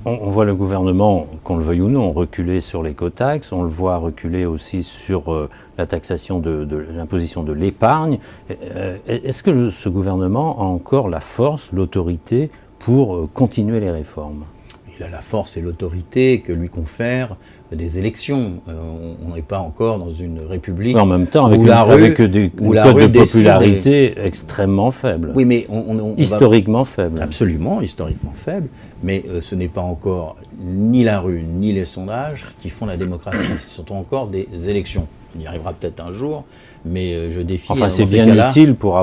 On voit le gouvernement, qu'on le veuille ou non, reculer sur l'écotaxe, on le voit reculer aussi sur la taxation de l'imposition de l'épargne. Est-ce que ce gouvernement a encore la force, l'autorité pour continuer les réformes ? Il a la force et l'autorité que lui confèrent des élections. On n'est pas encore dans une république. Mais en même temps, avec une cote de popularité extrêmement faible. Oui, mais historiquement faible. Absolument, historiquement faible. Mais ce n'est pas encore ni la rue, ni les sondages qui font la démocratie. Ce sont encore des élections. On y arrivera peut-être un jour, mais je défie. Enfin, c'est bien utile pour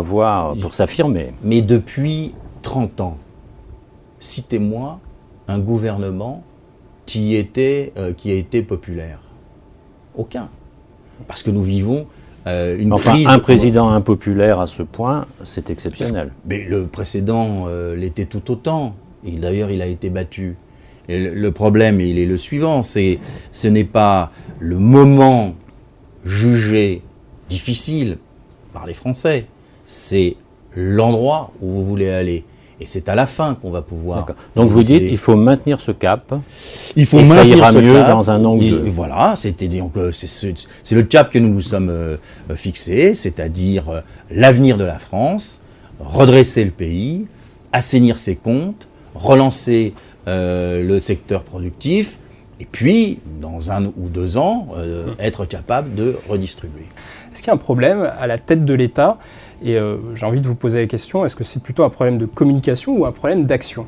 s'affirmer. Mais depuis 30 ans, citez-moi un gouvernement qui a été populaire. Aucun. Parce que nous vivons une crise... un président impopulaire à ce point, c'est exceptionnel. Mais le précédent l'était tout autant. Et d'ailleurs, il a été battu. Et le problème, il est le suivant, ce n'est pas le moment jugé difficile par les Français, c'est l'endroit où vous voulez aller. Et c'est à la fin qu'on va pouvoir... Donc vous dites qu'il faut maintenir ce cap, il faut ça ira mieux dans un an ou deux. Voilà, c'est le cap que nous nous sommes fixés, c'est-à-dire l'avenir de la France, redresser le pays, assainir ses comptes, relancer le secteur productif, et puis, dans 1 ou 2 ans, être capable de redistribuer. Est-ce qu'il y a un problème à la tête de l'État ? Et j'ai envie de vous poser la question, est-ce que c'est plutôt un problème de communication ou un problème d'action ?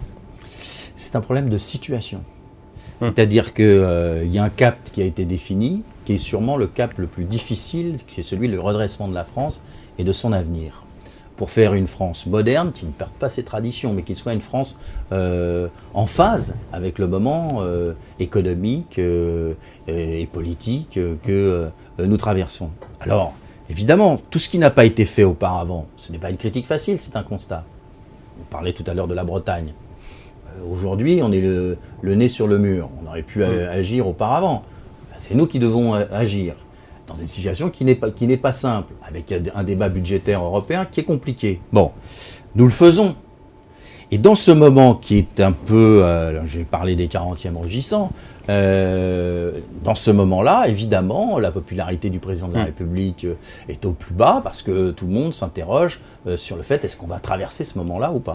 C'est un problème de situation. C'est-à-dire qu'il y a un cap qui a été défini, qui est sûrement le cap le plus difficile, qui est celui du redressement de la France et de son avenir. Pour faire une France moderne, qui ne perde pas ses traditions, mais qui soit une France en phase avec le moment économique et politique que nous traversons. Alors, évidemment, tout ce qui n'a pas été fait auparavant, ce n'est pas une critique facile, c'est un constat. On parlait tout à l'heure de la Bretagne. Aujourd'hui, on est le nez sur le mur. On aurait pu agir auparavant. C'est nous qui devons agir dans une situation qui n'est pas simple, avec un débat budgétaire européen qui est compliqué. Bon, nous le faisons. Et dans ce moment qui est un peu, j'ai parlé des 40e rugissants, dans ce moment-là, évidemment, la popularité du président de la République est au plus bas parce que tout le monde s'interroge sur le fait, est-ce qu'on va traverser ce moment-là ou pas ?